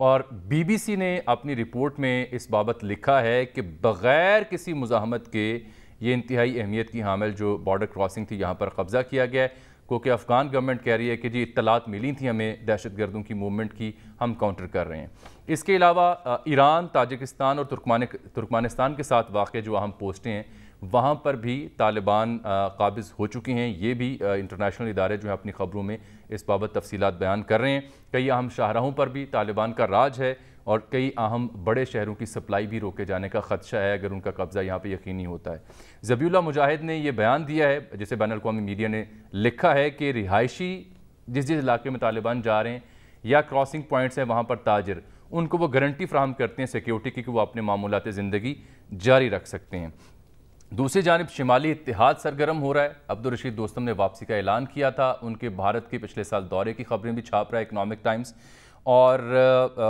اور be B C نے اپنی رپورٹ میں اس بابت لکھا ہے کہ بغیر کسی مزاحمت کے یہ انتہائی اہمیت کی حامل جو بارڈر کراسنگ تھی یہاں پر قبضہ کیا گیا ہے، کیونکہ افغان گورنمنٹ کہہ رہی ہے کہ جی اطلاعات ملی تھیں ہمیں دہشت گردوں کی موومنٹ کی، ہم کاؤنٹر کر رہے ہیں۔ اس کے علاوہ ایران، تاجکستان اور ترکمانستان کے ساتھ واقع جو اہم پوسٹیں ہیں وہاں پر بھی طالبان قابض ہو چکے ہیں۔ یہ بھی انٹرنیشنل ادارے جو ہیں اپنی خبروں میں اس بابت تفصیلات بیان کر رہے ہیں۔ کئی اہم شاہراہوں پر بھی طالبان کا راج ہے اور کئی اہم بڑے شہروں کی سپلائی بھی روکے جانے کا خدشہ ہے اگر ان کا قبضہ یہاں پہ یقینی ہوتا ہے۔ ذبیح اللہ مجاہد نے یہ بیان دیا ہے جسے بین الاقوامی میڈیا نے لکھا ہے کہ رہائشی جس علاقے میں طالبان جا رہے ہیں یا کراسنگ پوائنٹس ہیں وہاں پر تاجر، ان کو وہ گارنٹی فراہم کرتے ہیں سیکیورٹی کی کہ وہ اپنے معمولات زندگی جاری رکھ سکتے ہیں۔ دوسری جانب شمالی اتحاد سرگرم ہو رہا ہے۔ عبدالرشید دوستم نے واپسی کا اعلان کیا تھا، ان کے بھارت کے پچھلے سال دورے کی خبریں بھی چھاپ رہا ہے اکنامک ٹائمز، اور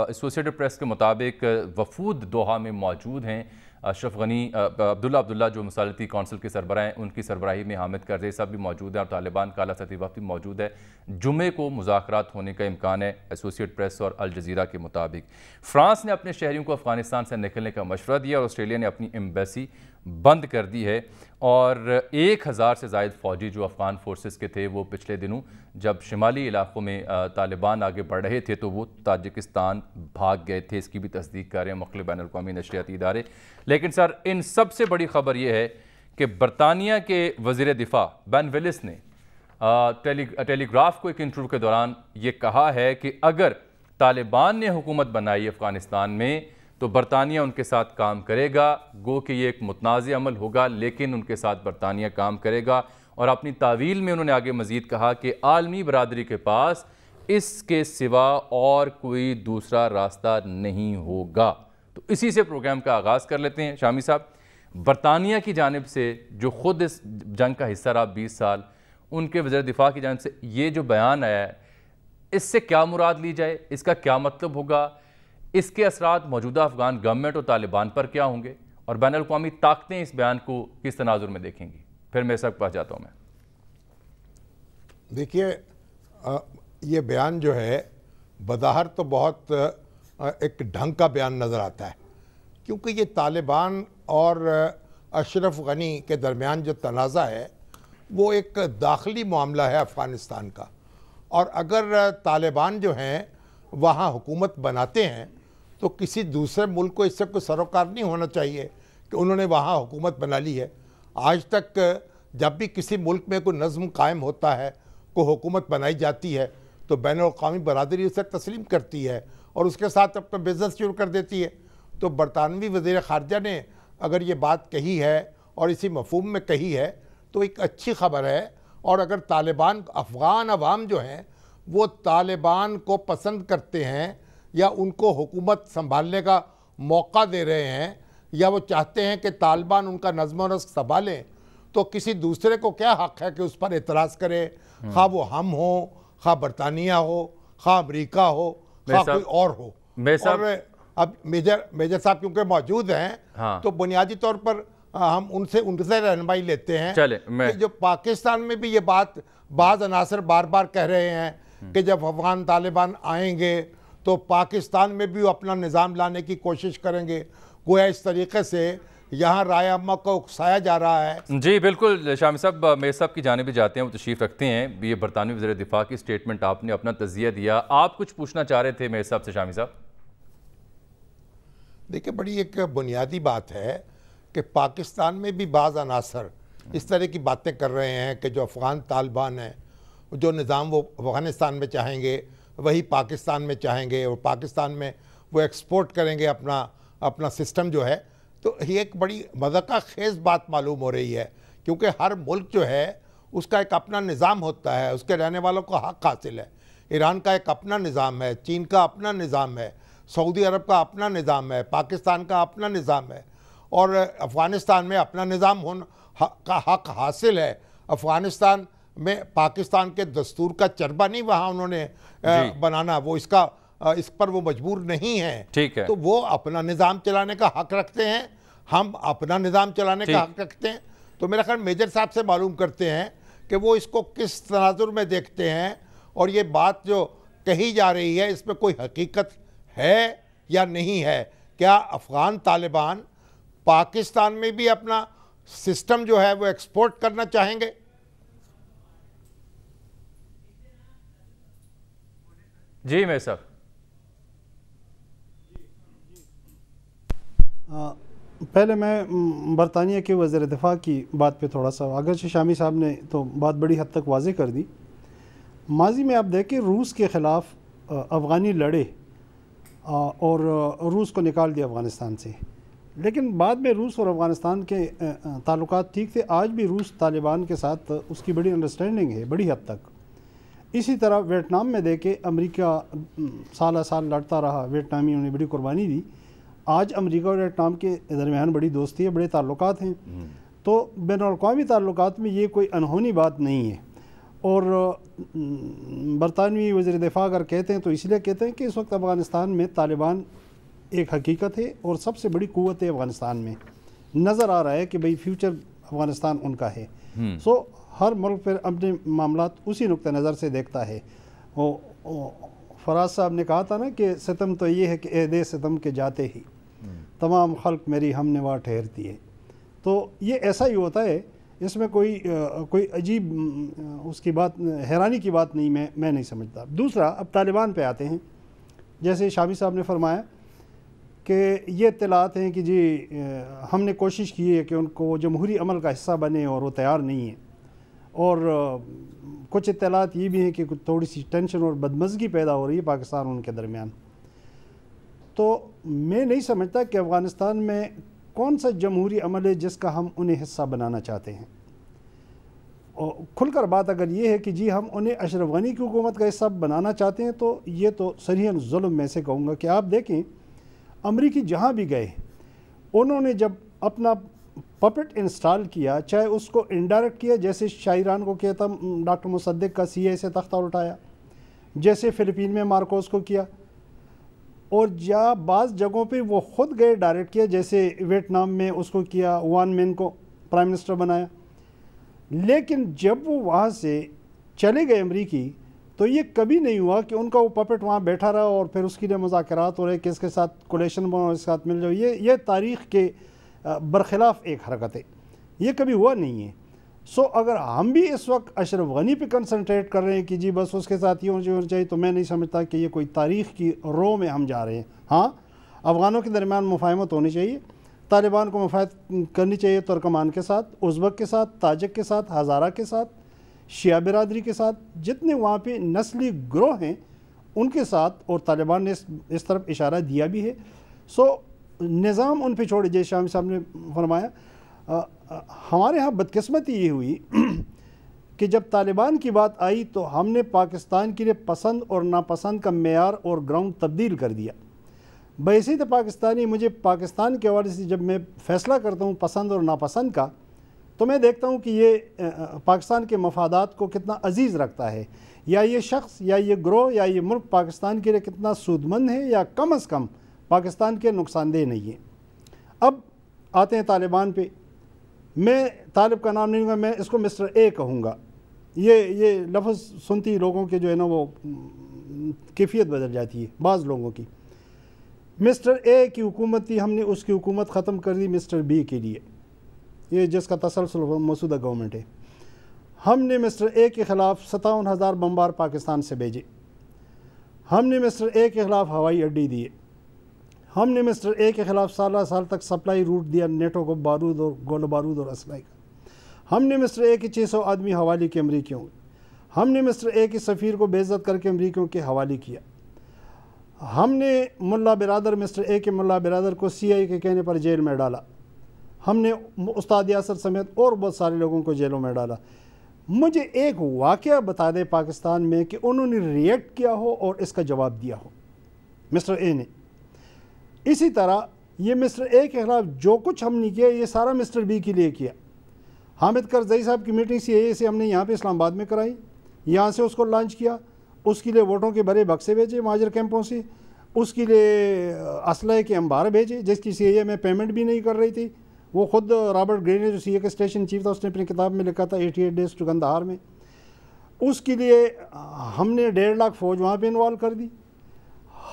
ایسوسیٹڈ پریس کے مطابق وفود دوحہ میں موجود ہیں۔ اشرف غنی، عبداللہ جو مصالحتی کونسل کے سربراہ ہیں، ان کی سربراہی میں حامد کرزئی صاحب بھی موجود ہیں اور طالبان کا اعلیٰ سطحی وفد بھی موجود ہے۔ جمعے کو مذاکرات ہونے کا امکان ہے ایسوسیٹڈ پریس اور الجزیرہ کے مطابق۔ فرانس نے اپنے شہریوں کو افغانستان سے نکلنے کا مشورہ دیا اور آسٹریلیا نے اپنی ایمبیسی بند کر دی ہے، اور 1000 سے زائد فوجی جو افغان فورسز کے تھے وہ پچھلے دنوں جب شمالی علاقوں میں طالبان آگے بڑھ رہے تھے تو وہ تاجکستان بھاگ گئے تھے۔ اس کی بھی تصدیق کر رہے ہیں مختلف بین الاقوامی نشریاتی ادارے۔ لیکن سر، ان سب سے بڑی خبر یہ ہے کہ برطانیہ کے وزیر دفاع بین ویلس نے ٹیلی گراف کو ایک انٹرویو کے دوران یہ کہا ہے کہ اگر طالبان نے حکومت بنائی افغانستان میں تو برطانیہ ان کے ساتھ کام کرے گا، گو کہ یہ ایک متنازع عمل ہوگا لیکن ان کے ساتھ برطانیہ کام کرے گا۔ اور اپنی تعویل میں انہوں نے آگے مزید کہا کہ عالمی برادری کے پاس اس کے سوا اور کوئی دوسرا راستہ نہیں ہوگا۔ تو اسی سے پروگرام کا آغاز کر لیتے ہیں۔ شامی صاحب، برطانیہ کی جانب سے جو خود اس جنگ کا حصہ رہا 20 سال، ان کے وزیر دفاع کی جانب سے یہ جو بیان آیا ہے، اس سے کیا مراد لی جائے، اس کا کیا مطلب ہوگا، اس کے اثرات موجودہ افغان گورنمنٹ اور طالبان پر کیا ہوں گے، اور بین الاقوامی طاقتیں اس بیان کو کس تناظر میں دیکھیں گی؟ پھر میں سب پاس جاتا ہوں۔ میں دیکھیے، یہ بیان جو ہے بظاہر تو بہت ایک ڈھنگ کا بیان نظر آتا ہے، کیونکہ یہ طالبان اور اشرف غنی کے درمیان جو تنازع ہے وہ ایک داخلی معاملہ ہے افغانستان کا، اور اگر طالبان جو ہیں وہاں حکومت بناتے ہیں تو کسی دوسرے ملک کو اس سے کوئی سروکار نہیں ہونا چاہیے کہ انہوں نے وہاں حکومت بنا لی ہے۔ آج تک جب بھی کسی ملک میں کوئی نظم قائم ہوتا ہے، کوئی حکومت بنائی جاتی ہے تو بین الاقوامی برادری اسے تسلیم کرتی ہے اور اس کے ساتھ اپنا بزنس شروع کر دیتی ہے۔ تو برطانوی وزیر خارجہ نے اگر یہ بات کہی ہے اور اسی مفہوم میں کہی ہے تو ایک اچھی خبر ہے، اور اگر طالبان، افغان عوام جو ہیں وہ طالبان کو پسند کرتے ہیں یا ان کو حکومت سنبھالنے کا موقع دے رہے ہیں یا وہ چاہتے ہیں کہ طالبان ان کا نظم و نسق سنبھالیں، تو کسی دوسرے کو کیا حق ہے کہ اس پر اعتراض کرے، خواہ وہ ہم ہوں، خواہ برطانیہ ہو، خواہ امریکہ ہو، خواہ کوئی اور ہو۔ اور اب میجر صاحب کیونکہ موجود ہیں تو بنیادی طور پر ہم ان سے رہنمائی لیتے ہیں کہ جو پاکستان میں بھی یہ بات بعض عناصر بار بار کہہ رہے ہیں کہ جب افغان طالبان آئیں گے تو پاکستان میں بھی وہ اپنا نظام لانے کی کوشش کریں گے، گویا اس طریقے سے یہاں رائے عامہ کو اکسایا جا رہا ہے۔ جی بالکل، شامی صاحب میر صاحب کی جانب بھی جاتے ہیں، وہ تشریف رکھتے ہیں۔ یہ برطانوی وزیر دفاع کی سٹیٹمنٹ آپ نے اپنا تجزیہ دیا، آپ کچھ پوچھنا چاہ رہے تھے میر صاحب سے شامی صاحب؟ دیکھیں، بڑی ایک بنیادی بات ہے کہ پاکستان میں بھی بعض عناصر اس طرح کی باتیں کر رہے ہیں کہ جو افغان طالبان ہیں، جو نظام وہ افغانستان میں چاہیں گے وہی پاکستان میں چاہیں گے، اور پاکستان میں وہ ایکسپورٹ کریں گے اپنا سسٹم جو ہے۔ تو یہ ایک بڑی مذاقہ خیز بات معلوم ہو رہی ہے، کیونکہ ہر ملک جو ہے اس کا ایک اپنا نظام ہوتا ہے، اس کے رہنے والوں کو حق حاصل ہے۔ ایران کا ایک اپنا نظام ہے، چین کا اپنا نظام ہے، سعودی عرب کا اپنا نظام ہے، پاکستان کا اپنا نظام ہے، اور افغانستان میں اپنا نظام ہونا کا حق حاصل ہے۔ افغانستان میں پاکستان کے دستور کا چربہ نہیں وہاں انہوں نے بنانا، وہ اس پر وہ مجبور نہیں ہیں، تو وہ اپنا نظام چلانے کا حق رکھتے ہیں، ہم اپنا نظام چلانے کا حق رکھتے ہیں۔ تو میرا خیال میجر صاحب سے معلوم کرتے ہیں کہ وہ اس کو کس تناظر میں دیکھتے ہیں، اور یہ بات جو کہی جا رہی ہے اس میں کوئی حقیقت ہے یا نہیں ہے؟ کیا افغان طالبان پاکستان میں بھی اپنا سسٹم جو ہے وہ ایکسپورٹ کرنا چاہیں گے؟ جی میں صاحب پہلے میں برطانیہ کے وزیر دفاع کی بات پہ تھوڑا سا، اگرچہ شامی صاحب نے تو بات بڑی حد تک واضح کر دی. ماضی میں آپ دیکھیں روس کے خلاف افغانی لڑے اور روس کو نکال دیا افغانستان سے، لیکن بعد میں روس اور افغانستان کے تعلقات ٹھیک تھے. آج بھی روس طالبان کے ساتھ اس کی بڑی انڈرسٹینڈنگ ہے بڑی حد تک. اسی طرح ویتنام میں دیکھیں امریکہ سالہ سال لڑتا رہا، ویتنامیوں نے بڑی قربانی دی. آج امریکہ اور ویتنام کے درمیان بڑی دوستی ہے، بڑے تعلقات ہیں. تو بین الاقوامی تعلقات میں یہ کوئی انہونی بات نہیں ہے. اور برطانوی وزیر دفاع اگر کہتے ہیں تو اس لیے کہتے ہیں کہ اس وقت افغانستان میں طالبان ایک حقیقت ہے اور سب سے بڑی قوت ہے افغانستان میں. نظر آ رہا ہے کہ بھئی فیوچر افغانستان ان کا ہے. سو ہر ملک پھر اپنے معاملات اسی نقطہ نظر سے دیکھتا ہے. فراز صاحب نے کہا تھا نا کہ ستم تو یہ ہے کہ اے دے ستم کے جاتے ہی تمام خلق میری ہم نوا ٹھہرتی ہے. تو یہ ایسا ہی ہوتا ہے، اس میں کوئی عجیب اس کی بات حیرانی کی بات نہیں، میں نہیں سمجھتا. دوسرا اب طالبان پہ آتے ہیں. جیسے شامی صاحب نے فرمایا کہ یہ اطلاعات ہیں کہ جی ہم نے کوشش کی ہے کہ ان کو جمہوری عمل کا حصہ بنے اور وہ تیار نہیں ہیں. اور کچھ اطلاعات یہ بھی ہیں کہ تھوڑی سی ٹینشن اور بدمزگی پیدا ہو رہی ہے پاکستان ان کے درمیان. تو میں نہیں سمجھتا کہ افغانستان میں کون سا جمہوری عمل ہے جس کا ہم انہیں حصہ بنانا چاہتے ہیں. اور کھل کر بات اگر یہ ہے کہ جی ہم انہیں اشرف غنی کی حکومت کا حصہ بنانا چاہتے ہیں تو یہ تو صریحاً ظلم میں سے کہوں گا. کہ آپ دیکھیں امریکی جہاں بھی گئے انہوں نے جب اپنا پپٹ انسٹال کیا، چاہے اس کو انڈائریکٹ کیا، جیسے شاعران کو کہتا ڈاکٹر مصدق کا سی اے سے تختہ اٹھایا، جیسے فلپین میں مارکوس کو کیا، اور بعض جگہوں پہ وہ خود گئے ڈائریکٹ کیا، جیسے ویتنام میں اس کو کیا، وان مین کو پرائم منسٹر بنایا. لیکن جب وہ وہاں سے چلے گئے امریکی تو یہ کبھی نہیں ہوا کہ ان کا وہ پپٹ وہاں بیٹھا رہا اور پھر اس کے لیے مذاکرات ہو رہے کہ اس کے ساتھ کولیشن بناؤ، اس کے ساتھ مل جاؤ. یہ تاریخ کے برخلاف ایک حرکت ہے، یہ کبھی ہوا نہیں ہے. سو اگر ہم بھی اس وقت اشرف غنی پہ کنسنٹریٹ کر رہے ہیں کہ جی بس اس کے ساتھ یہ ہونا چاہیے، تو میں نہیں سمجھتا کہ یہ کوئی تاریخ کی رو میں ہم جا رہے ہیں. ہاں افغانوں کے درمیان مفاہمت ہونی چاہیے، طالبان کو مفاہمت کرنی چاہیے ترکمان کے ساتھ، ازبک کے ساتھ، تاجک کے ساتھ، ہزارہ کے ساتھ، شیعہ برادری کے ساتھ، جتنے وہاں پہ نسلی گروہ ہیں ان کے ساتھ. اور طالبان نے اس طرف اشارہ دیا بھی ہے. سو نظام ان پہ چھوڑے. جیسے شامی صاحب نے فرمایا ہمارے ہاں بدقسمتی یہ ہوئی کہ جب طالبان کی بات آئی تو ہم نے پاکستان کے لیے پسند اور ناپسند کا معیار اور گراؤنڈ تبدیل کر دیا. بحیثیت پاکستانی مجھے پاکستان کے حوالے سے جب میں فیصلہ کرتا ہوں پسند اور ناپسند کا، تو میں دیکھتا ہوں کہ یہ پاکستان کے مفادات کو کتنا عزیز رکھتا ہے، یا یہ شخص یا یہ گروہ یا یہ ملک پاکستان کے لیے کتنا سودمند ہے، یا کم از کم پاکستان کے نقصان دہ نہیں ہے. اب آتے ہیں طالبان پہ. میں طالب کا نام نہیں لوں گا، میں اس کو مسٹر اے کہوں گا. یہ لفظ سنتی لوگوں کے جو ہے نا وہ کیفیت بدل جاتی ہے بعض لوگوں کی. مسٹر اے کی حکومت تھی، ہم نے اس کی حکومت ختم کر دی مسٹر بی کے لیے، یہ جس کا تسلسل مسودہ گورنمنٹ ہے. ہم نے مسٹر اے کے خلاف 57,000 بمبار پاکستان سے بھیجے. ہم نے مسٹر اے کے خلاف ہوائی اڈے دیے. ہم نے مسٹر اے کے خلاف سالہ سال تک سپلائی روٹ دیا نیٹو کو بارود اور گولہ بارود اور اسلحے کا. ہم نے مسٹر اے کے 600 آدمی حوالے کیے امریکیوں. ہم نے مسٹر اے کے سفیر کو بے عزت کر کے امریکیوں کے حوالے کیا. ہم نے ملا برادر مسٹر اے کے ملا برادر کو سی آئی کے کہنے پر جیل میں ڈالا. ہم نے استاد یاسر سمیت اور بہت سارے لوگوں کو جیلوں میں ڈالا. مجھے ایک واقعہ بتا دے پاکستان میں کہ انہوں نے ریئیکٹ کیا ہو اور اس کا جواب دیا ہو مسٹر اے نے. اسی طرح یہ مسٹر اے کے خلاف جو کچھ ہم نے کیا یہ سارا مسٹر بی کے لیے کیا. حامد کرزئی صاحب کی میٹنگ سی اے سے ہم نے یہاں پہ اسلام آباد میں کرائی، یہاں سے اس کو لانچ کیا، اس کے لیے ووٹوں کے بڑے بکسے بھیجے مہاجر کیمپوں سے، اس کے لیے اسلحے کے انبار بھیجے جس کی سی اے میں پیمنٹ بھی نہیں کر رہی تھی. وہ خود رابرٹ گرے نے جو سی اے کے اسٹیشن چیف تھا اس نے اپنی کتاب میں لکھا تھا 88 days ٹو قندھار میں. اس کے لیے ہم نے 1.5 لاکھ فوج وہاں پہ انوالو کر دی.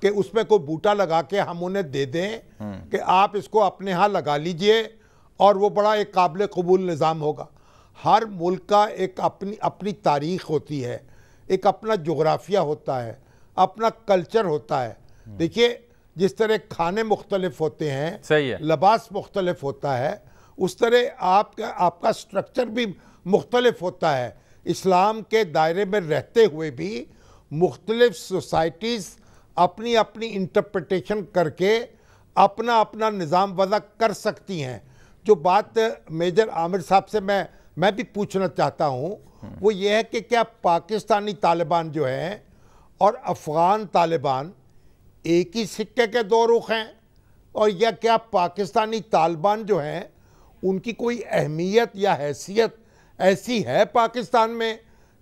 کہ اس میں کوئی بوٹا لگا کے ہم انہیں دے دیں کہ آپ اس کو اپنے ہاں لگا لیجئے اور وہ بڑا ایک قابل قبول نظام ہوگا۔ ہر ملک کا ایک اپنی تاریخ ہوتی ہے، ایک اپنا جغرافیہ ہوتا ہے، اپنا کلچر ہوتا ہے۔ دیکھیے جس طرح کھانے مختلف ہوتے ہیں، صحیح ہے، لباس مختلف ہوتا ہے، اس طرح آپ کا سٹرکچر بھی مختلف ہوتا ہے۔ اسلام کے دائرے میں رہتے ہوئے بھی مختلف سوسائٹیز اپنی انٹرپریٹیشن کر کے اپنا نظام وضع کر سکتی ہیں۔ جو بات میجر عامر صاحب سے میں بھی پوچھنا چاہتا ہوں وہ یہ ہے کہ کیا پاکستانی طالبان جو ہیں اور افغان طالبان ایک ہی سکے کے دو رخ ہیں، اور یا کیا پاکستانی طالبان جو ہیں ان کی کوئی اہمیت یا حیثیت ایسی ہے پاکستان میں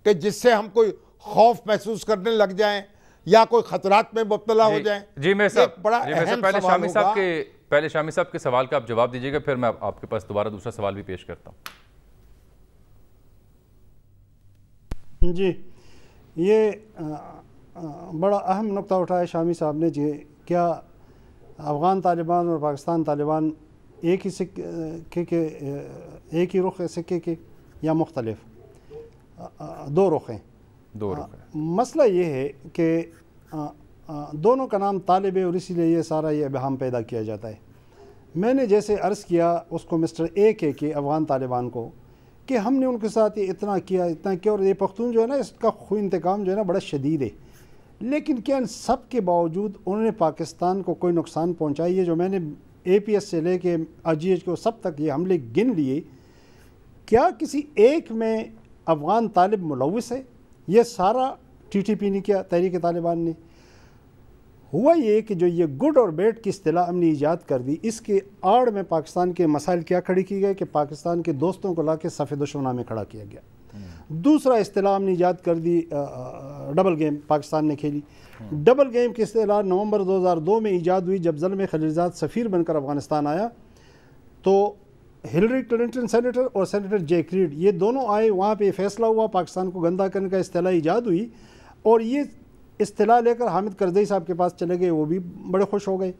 کہ جس سے ہم کوئی خوف محسوس کرنے لگ جائیں یا کوئی خطرات میں مبتلا ہو جائیں؟ جی میں صاحب، بڑا اہم سوال ہوگا۔ پہلے شامی صاحب کے سوال کا آپ جواب دیجیے گا، پھر میں آپ کے پاس دوبارہ دوسرا سوال بھی پیش کرتا ہوں۔ جی یہ بڑا اہم نقطہ اٹھایا شامی صاحب نے جی، کیا افغان طالبان اور پاکستان طالبان ایک ہی سکے کے ایک ہی رخ سکے کے یا مختلف؟ دو رخ ہیں۔ مسئلہ یہ ہے کہ دونوں کا نام طالب ہے اور اسی لیے یہ سارا یہ ابہام پیدا کیا جاتا ہے۔ میں نے جیسے عرض کیا اس کو مسٹر اے کے افغان طالبان کو کہ ہم نے ان کے ساتھ یہ اتنا کیا اور یہ پختون جو ہے نا اس کا خون انتقام جو ہے نا بڑا شدید ہے، لیکن کیا ان سب کے باوجود انہوں نے پاکستان کو کوئی نقصان پہنچائی ہے؟ جو میں نے اے پی ایس سے لے کے جی ایچ کو سب تک یہ حملے گن لیے، کیا کسی ایک میں افغان طالب ملوث ہے؟ یہ سارا ٹی ٹی پی نے کیا، تحریک طالبان نے؟ ہوا یہ کہ جو یہ گڈ اور بیڈ کی اصطلاح ہم نے ایجاد کر دی، اس کے آڑ میں پاکستان کے مسائل کیا کھڑی کی گئے کہ پاکستان کے دوستوں کو لا کے صف دشمنوں میں کھڑا کیا گیا۔ دوسرا اصطلاح ہم نے ایجاد کر دی، ڈبل گیم پاکستان نے کھیلی۔ ڈبل گیم کی اصطلاح نومبر 2002 میں ایجاد ہوئی جب زلمے خلیلزاد سفیر بن کر افغانستان آیا، تو ہلری کلنٹن سینیٹر اور سینیٹر جیک ریڈ یہ دونوں آئے، وہاں پہ فیصلہ ہوا، پاکستان کو گندہ کرنے کا اصطلاح ایجاد ہوئی، اور یہ اصطلاح لے کر حامد کرزئی صاحب کے پاس چلے گئے، وہ بھی بڑے خوش ہو گئے۔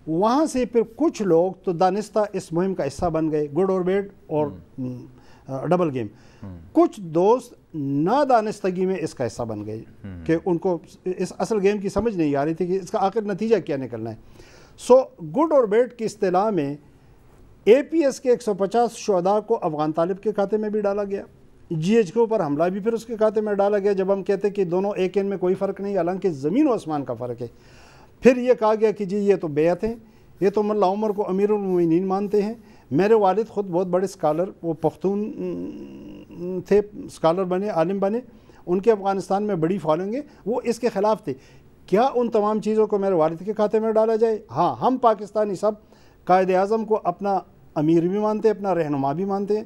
وہاں سے پھر کچھ لوگ تو دانستہ اس مہم کا حصہ بن گئے، گڈ اور بیڈ اور ڈبل گیم۔ کچھ دوست نادانستگی میں اس کا حصہ بن گئے کہ ان کو اس اصل گیم کی سمجھ نہیں آ رہی تھی کہ اس کا آخر نتیجہ کیا نکلنا ہے۔ سو گڈ اور بیڈ کی اصطلاح میں اے پی ایس کے 150 شہداء کو افغان طالب کے کھاتے میں بھی ڈالا گیا، جی ایچ کے اوپر حملہ بھی پھر اس کے کھاتے میں ڈالا گیا، جب ہم کہتے کہ دونوں ایک ان میں کوئی فرق نہیں، حالانکہ زمین و آسمان کا فرق ہے۔ پھر یہ کہا گیا کہ جی یہ تو بیعت ہیں، یہ تو ملا عمر کو امیر المومنین مانتے ہیں۔ میرے والد خود بہت بڑے اسکالر، وہ پختون تھے، اسکالر بنے، عالم بنے، ان کے افغانستان میں بڑی فالوئنگ ہے، وہ اس کے خلاف تھے۔ کیا ان تمام چیزوں کو میرے والد کے کھاتے میں ڈالا جائے؟ ہاں، ہم پاکستانی سب قائد اعظم کو اپنا امیر بھی مانتے ہیں، اپنا رہنما بھی مانتے ہیں،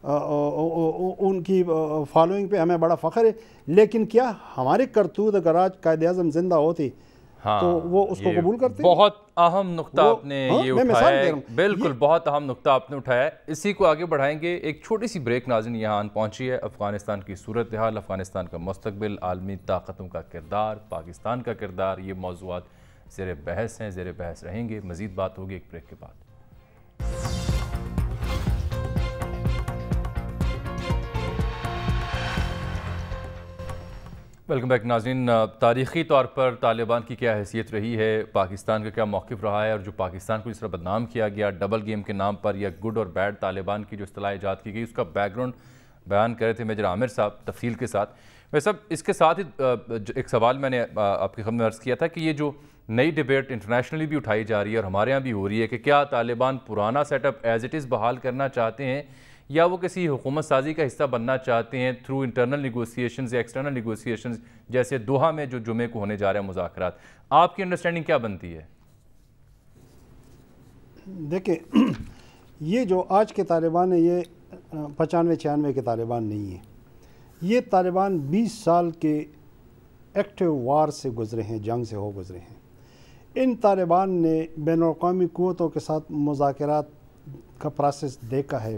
ان کی فالوئنگ پہ ہمیں بڑا فخر ہے، لیکن کیا ہمارے کرتوت اگر آج قائد اعظم زندہ ہوتے تو وہ اس کو قبول کرتے؟ بہت اہم نقطہ آپ نے یہ اٹھایا ہے، بالکل بہت اہم نقطہ آپ نے اٹھایا ہے، اسی کو آگے بڑھائیں گے۔ ایک چھوٹی سی بریک ناظرین یہاں آن پہنچی ہے۔ افغانستان کی صورتحال، افغانستان کا مستقبل، عالمی طاقتوں کا کردار، پاکستان کا کردار، یہ موضوعات زیر بحث ہیں، زیر بحث رہیں گے۔ مزید بات ہوگی ایک بریک کے بعد۔ ویلکم بیک ناظرین۔ تاریخی طور پر طالبان کی کیا حیثیت رہی ہے، پاکستان کا کیا موقف رہا ہے، اور جو پاکستان کو جس طرح بدنام کیا گیا ڈبل گیم کے نام پر، یا گڈ اور بیڈ طالبان کی جو اصطلاح ایجاد کی گئی، اس کا بیک گراؤنڈ بیان کر رہے تھے میجر عامر صاحب تفصیل کے ساتھ۔ ویسے اس کے ساتھ ہی ایک سوال میں نے آپ کی خدمت میں عرض کیا تھا کہ یہ جو نئی ڈیبیٹ انٹرنیشنلی بھی اٹھائی جا رہی ہے اور ہمارے یہاں بھی ہو رہی ہے کہ کیا طالبان پرانا set up as it is بحال کرنا چاہتے ہیں، یا وہ کسی حکومت سازی کا حصہ بننا چاہتے ہیں تھرو انٹرنل نیگوسیشنز یا ایکسٹرنل نیگوسیشنز، جیسے دوحہ میں جو جمعے کو ہونے جا رہے ہیں مذاکرات۔ آپ کی انڈرسٹینڈنگ کیا بنتی ہے؟ دیکھیں، یہ جو آج کے طالبان ہیں یہ 95-96 کے طالبان نہیں ہیں، یہ طالبان 20 سال کے ایکٹیو وار سے گزرے ہیں، جنگ سے ہو گزرے ہیں۔ ان طالبان نے بین الاقوامی قوتوں کے ساتھ مذاکرات کا پروسیس دیکھا ہے،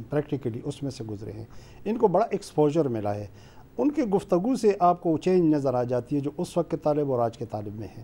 پریکٹیکلی اس میں سے گزرے ہیں، ان کو بڑا ایکسپوجر ملا ہے۔ ان کی گفتگو سے آپ کو چینج نظر آ جاتی ہے جو اس وقت کے طالب اور آج کے طالب میں ہے۔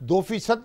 2%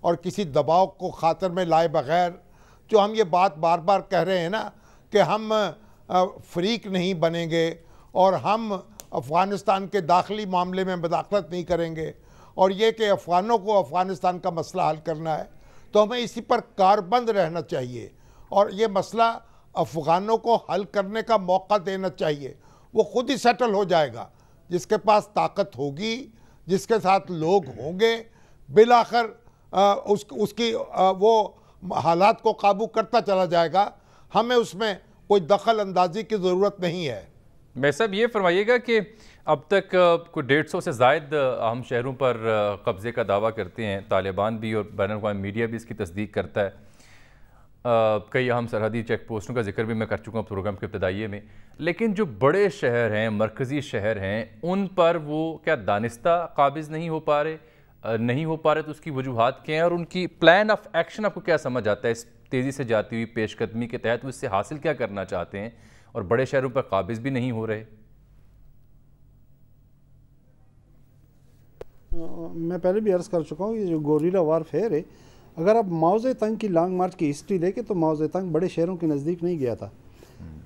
اور کسی دباؤ کو خاطر میں لائے بغیر جو ہم یہ بات بار بار کہہ رہے ہیں نا کہ ہم فریق نہیں بنیں گے اور ہم افغانستان کے داخلی معاملے میں مداخلت نہیں کریں گے اور یہ کہ افغانوں کو افغانستان کا مسئلہ حل کرنا ہے، تو ہمیں اسی پر کاربند رہنا چاہیے اور یہ مسئلہ افغانوں کو حل کرنے کا موقع دینا چاہیے۔ وہ خود ہی سیٹل ہو جائے گا، جس کے پاس طاقت ہوگی، جس کے ساتھ لوگ ہوں گے، بالآخر اس کی وہ حالات کو قابو کرتا چلا جائے گا۔ ہمیں اس میں کوئی دخل اندازی کی ضرورت نہیں ہے۔ میں صاحب یہ فرمائیے گا کہ اب تک کوئی 150 سے زائد اہم شہروں پر قبضے کا دعویٰ کرتے ہیں طالبان بھی، اور بین الاقوامی میڈیا بھی اس کی تصدیق کرتا ہے۔ کئی اہم سرحدی چیک پوسٹوں کا ذکر بھی میں کر چکا ہوں پروگرام کے ابتدائیے میں، لیکن جو بڑے شہر ہیں، مرکزی شہر ہیں، ان پر وہ کیا دانستہ قابض نہیں ہو پا رہے تو اس کی وجوہات کیا ہیں، اور ان کی پلان آف ایکشن آپ کو کیا سمجھ آتا ہے اس تیزی سے جاتی ہوئی پیش قدمی کے تحت؟ وہ اس سے حاصل کیا کرنا چاہتے ہیں اور بڑے شہروں پر قابض بھی نہیں ہو رہے؟ میں پہلے بھی عرض کر چکا ہوں، یہ جو گوریلا وارفیئر ہے، اگر آپ ماؤ زے تنگ کی لانگ مارچ کی ہسٹری دیکھیں تو ماؤ زے تنگ بڑے شہروں کے نزدیک نہیں گیا تھا،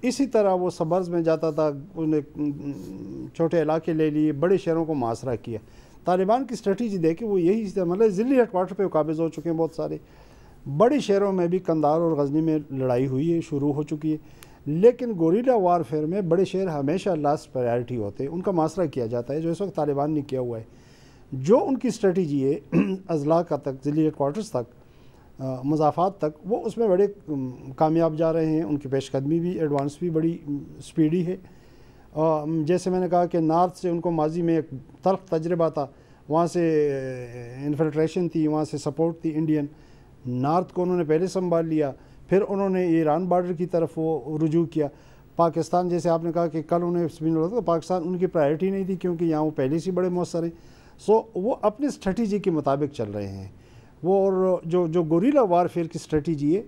اسی طرح وہ سبرز میں جاتا تھا، انہیں چھوٹے علاقے لے لیے، بڑے شہروں کو محاصرہ کیا۔ طالبان کی اسٹریٹجی دیکھیں وہ یہی مطلب ذیلی ہیڈ کوارٹر پہ قابض ہو چکے ہیں بہت سارے، بڑے شہروں میں بھی قندھار اور غزنی میں لڑائی ہوئی ہے، شروع ہو چکی ہے، لیکن گوریلا وارفیئر میں بڑے شہر ہمیشہ لاسٹ پرائیورٹی ہوتے ہیں، ان کا محاصرہ کیا جاتا ہے، جو اس وقت طالبان نے کیا ہوا ہے۔ جو ان کی اسٹریٹجی ہے اضلاع کا تک، ذیلی ہیڈ کوارٹرز تک، مضافات تک، وہ اس میں بڑے کامیاب جا رہے ہیں، ان کی پیش قدمی بھی ایڈوانس بھی بڑی سپیڈی ہے۔ جیسے میں نے کہا کہ نارتھ سے ان کو ماضی میں ایک تلخ تجربہ تھا، وہاں سے انفلٹریشن تھی، وہاں سے سپورٹ تھی انڈین، نارتھ کو انہوں نے پہلے سنبھال لیا، پھر انہوں نے ایران بارڈر کی طرف وہ رجوع کیا۔ پاکستان جیسے آپ نے کہا کہ کل انہیں سپین ہوتا تو پاکستان ان کی پرائرٹی نہیں تھی، کیونکہ یہاں وہ پہلے سے بڑے مؤثر ہیں، سو وہ اپنی اسٹریٹجی کے مطابق چل رہے ہیں۔ وہ اور جو گوریلا وارفیئر کی اسٹریٹجی ہے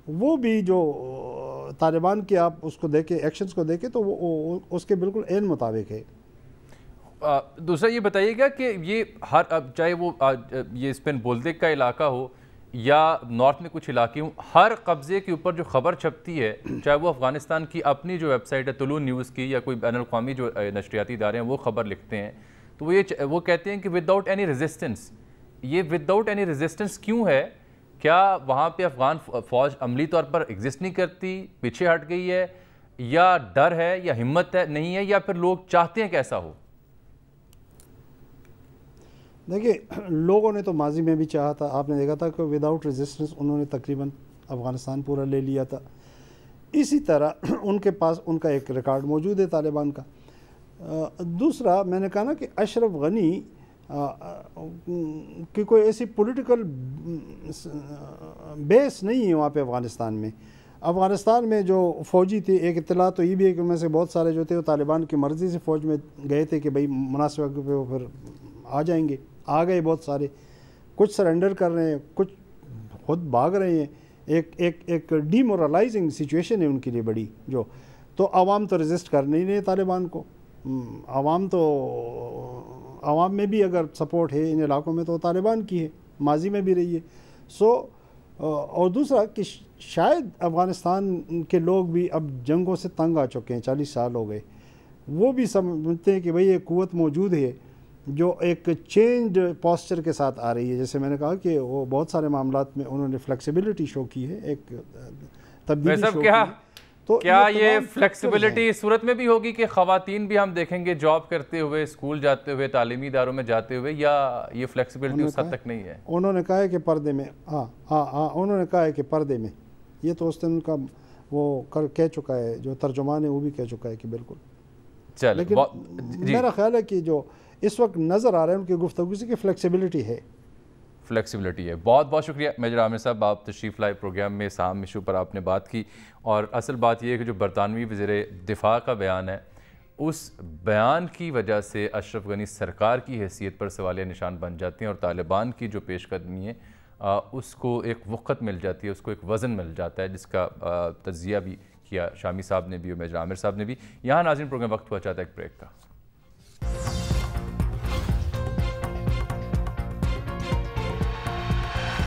وہ بھی جو طالبان کے آپ اس کو دیکھیں، ایکشنز کو دیکھیں تو وہ اس کے بالکل عین مطابق ہے۔ دوسرا یہ بتائیے گا کہ یہ چاہے وہ یہ اسپین بولدک کا علاقہ ہو یا نارتھ میں کچھ علاقے ہوں، ہر قبضے کے اوپر جو خبر چھپتی ہے، چاہے وہ افغانستان کی اپنی جو ویب سائٹ ہے طلوع نیوز کی یا کوئی بین الاقوامی جو نشریاتی ادارے ہیں وہ خبر لکھتے ہیں، تو وہ کہتے ہیں کہ وداؤٹ اینی ریزسٹنس۔ یہ وداؤٹ اینی ریزسٹنس کیوں ہے؟ کیا وہاں پہ افغان فوج عملی طور پر ایگزسٹ نہیں کرتی، پیچھے ہٹ گئی ہے، یا ڈر ہے، یا ہمت ہے نہیں ہے، یا پھر لوگ چاہتے ہیں کہ ایسا ہو؟ دیکھیے، لوگوں نے تو ماضی میں بھی چاہا تھا، آپ نے دیکھا تھا کہ وداؤٹ ریزسٹنس انہوں نے تقریباً افغانستان پورا لے لیا تھا، اسی طرح ان کے پاس ان کا ایک ریکارڈ موجود ہے طالبان کا۔ دوسرا میں نے کہا نا کہ اشرف غنی کی کوئی ایسی پولیٹیکل بیس نہیں ہے وہاں پہ افغانستان میں جو فوجی تھے، ایک اطلاع تو یہ بھی ہے کہ ان میں سے بہت سارے جو تھے وہ طالبان کی مرضی سے فوج میں گئے تھے کہ بھئی مناسب وقت پہ وہ پھر آ جائیں گے، آ گئے بہت سارے، کچھ سرنڈر کر رہے ہیں، کچھ خود بھاگ رہے ہیں، ایک ڈی مورلائزنگ سچویشن ہے ان کے لیے بڑی، جو تو عوام تو ریزسٹ کر نہیں رہے طالبان کو، عوام میں بھی اگر سپورٹ ہے ان علاقوں میں تو طالبان کی ہے، ماضی میں بھی رہی ہے۔ اور دوسرا کہ شاید افغانستان کے لوگ بھی اب جنگوں سے تنگ آ چکے ہیں، 40 سال ہو گئے، وہ بھی سمجھتے ہیں کہ بھئی یہ قوت موجود ہے جو ایک چینج پوسچر کے ساتھ آ رہی ہے۔ جیسے میں نے کہا کہ وہ بہت سارے معاملات میں انہوں نے فلیکسیبلٹی شو کی ہے، ایک تبدیلی شو کی ہے۔ تو کیا یہ فلیکسیبلٹی صورت میں بھی ہوگی کہ خواتین بھی ہم دیکھیں گے جاب کرتے ہوئے، اسکول جاتے ہوئے، تعلیمی اداروں میں جاتے ہوئے، یا یہ فلیکسیبلٹی اس حد تک نہیں ہے؟ انہوں نے کہا ہے کہ پردے میں، انہوں نے کہا ہے کہ پردے میں، یہ تو اس دن کا وہ کہہ چکا ہے، جو ترجمان ہے وہ بھی کہہ چکا ہے کہ بالکل۔ لیکن میرا خیال ہے کہ جو اس وقت نظر آ رہا ہے ان کی گفتگو سے کہ فلیکسیبلٹی ہے۔ بہت بہت شکریہ میجر عامر صاحب، آپ تشریف لائے پروگرام میں، سام ایشو پر آپ نے بات کی، اور اصل بات یہ ہے کہ جو برطانوی وزیر دفاع کا بیان ہے، اس بیان کی وجہ سے اشرف غنی سرکار کی حیثیت پر سوالیہ نشان بن جاتے ہیں، اور طالبان کی جو پیش قدمی ہے اس کو ایک وقت مل جاتی ہے، اس کو ایک وزن مل جاتا ہے، جس کا تجزیہ بھی کیا شامی صاحب نے بھی اور میجر عامر صاحب نے بھی۔ یہاں ناظرین پروگرام وقت ہوا چاہتا ہے ایک بریک کا۔